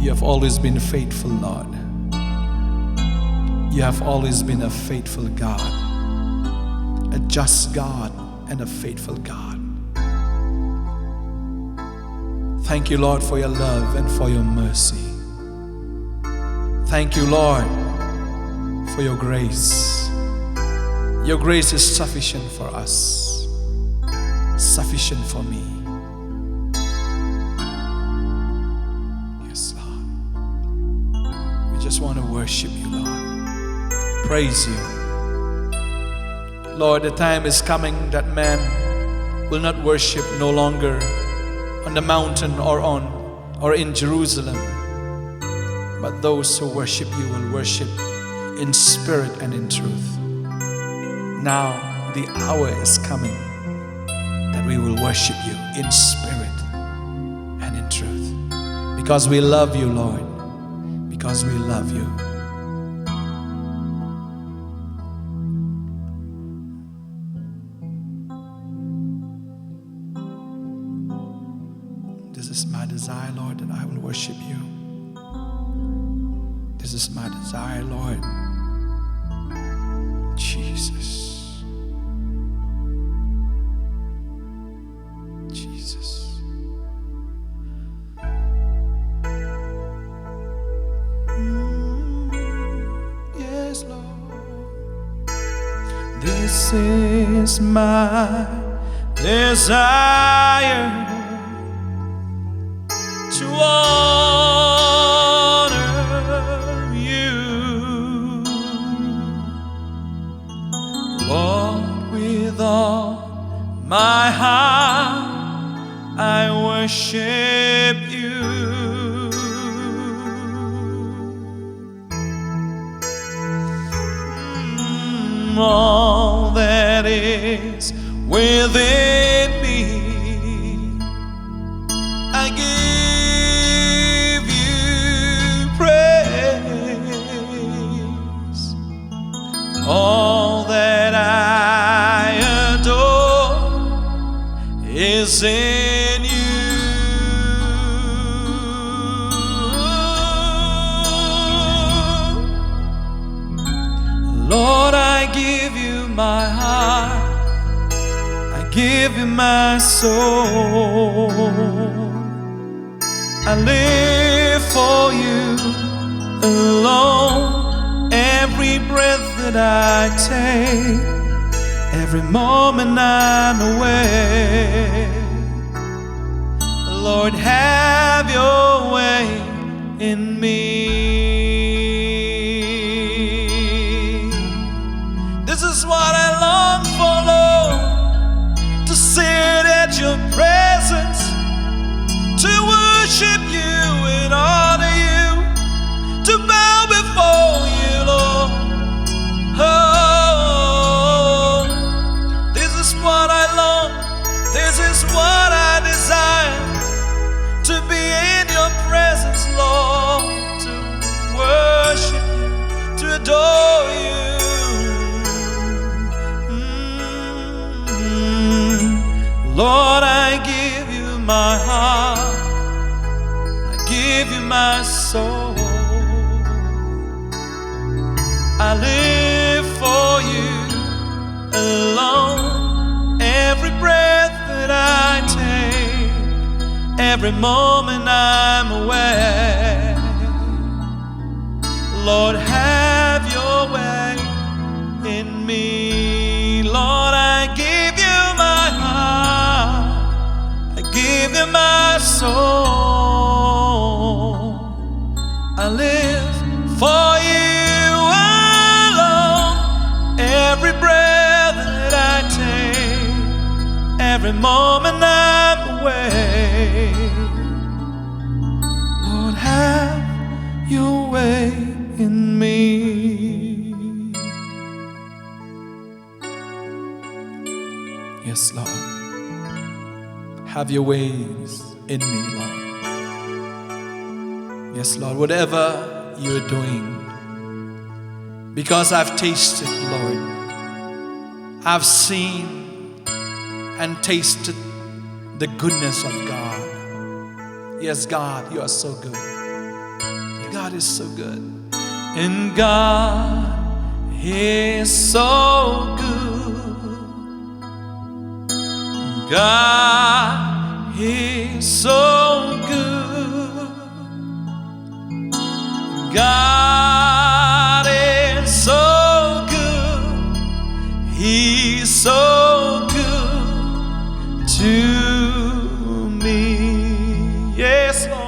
You have always been faithful, Lord. You have always been a faithful God, a just God and a faithful God. Thank you, Lord, for your love and for your mercy. Thank you, Lord, for your grace. Your grace is sufficient for us, sufficient for me. Yes, Lord. We just want to worship you, Lord. Praise you. Lord, the time is coming that man will not worship no longer on the mountain or in Jerusalem, but those who worship you will worship in spirit and in truth. Now the hour is coming that we will worship you in spirit and in truth, because we love you, Lord, because we love you. This is my desire, Lord, that I will worship you. This is my desire, Lord. Jesus. Jesus. Yes, Lord. This is my desire, to honor you, Lord. With all my heart I worship you. All that is within me, I give you praise. All that I adore is in you. Lord, I give you my heart, I give you my soul. I live for you alone. Every breath that I take, every moment I'm away. Lord, have your way in me. This is what I long for, Lord, to sit at your presence, to worship you and honor you, to bow before you, Lord. Oh, this is what I long, this is what I desire, to be in your presence, Lord, to worship you, to adore you. Lord, I give you my heart, I give you my soul. I live for you alone. Every breath that I take, every moment I'm away. Lord, have your way in me. Lord, I give you my heart, I give you my soul. I live for you alone. Every breath that I take, every moment I'm away. Lord, have your way in me. Yes, Lord. Have your ways in me, Lord. Yes, Lord, whatever you're doing, because I've tasted, Lord, I've seen and tasted the goodness of God. Yes, God, you are so good. God is so good. And God is so good. God is so good. God is so good. He's so good to me. Yes, Lord.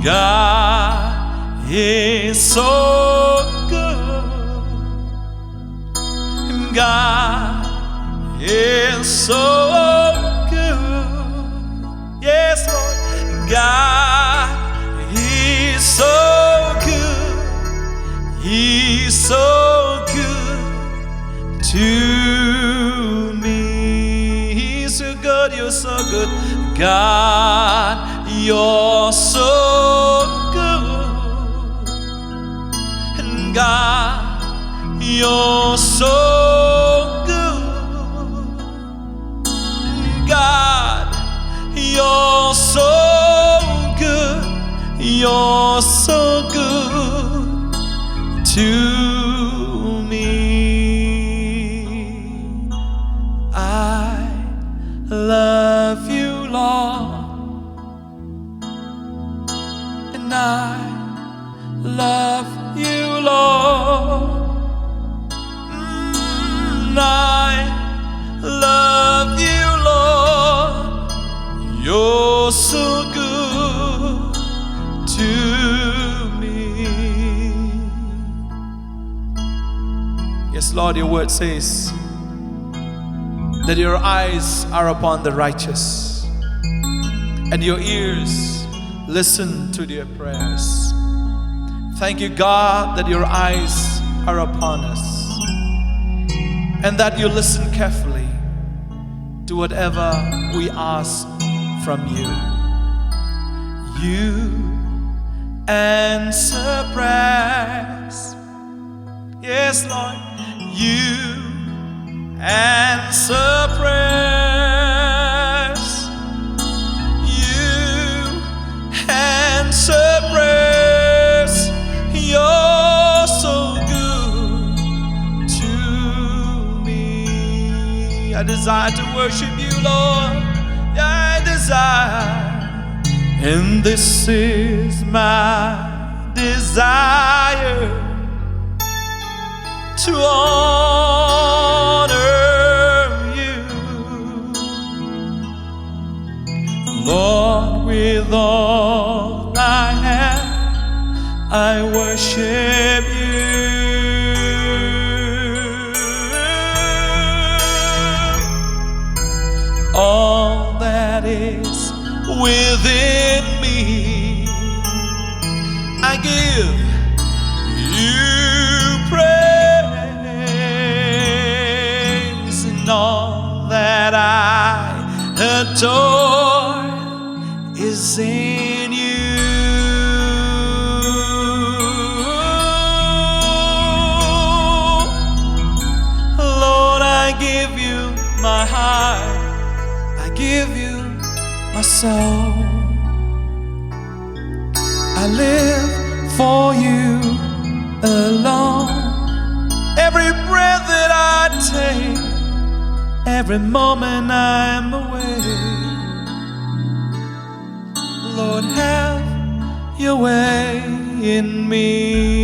God is so good. God is so good. Yes, Lord. God is so good. He's so good to me. He's so good. You're so good. God, you're so good. And God, you're so good. God, you're so good. You're so good to me. I love you, Lord, and I love you, Lord. I love you, Lord. You're so good to me. Yes, Lord, your word says that your eyes are upon the righteous and your ears listen to their prayers. Thank you, God, that your eyes are upon us and that you listen carefully to whatever we ask from you. You answer prayers. Yes, Lord. You answer prayers. You answer prayers. You're so good to me. I desire to worship you, Lord. I desire. And this is my desire, to honor you, Lord. With all I have, I worship you. All that is within me, I give you praise, and all that I adore is in you. Lord, I give you my heart, I give you my soul. I live for you alone. Every breath that I take, every moment I'm away, Lord, have your way in me.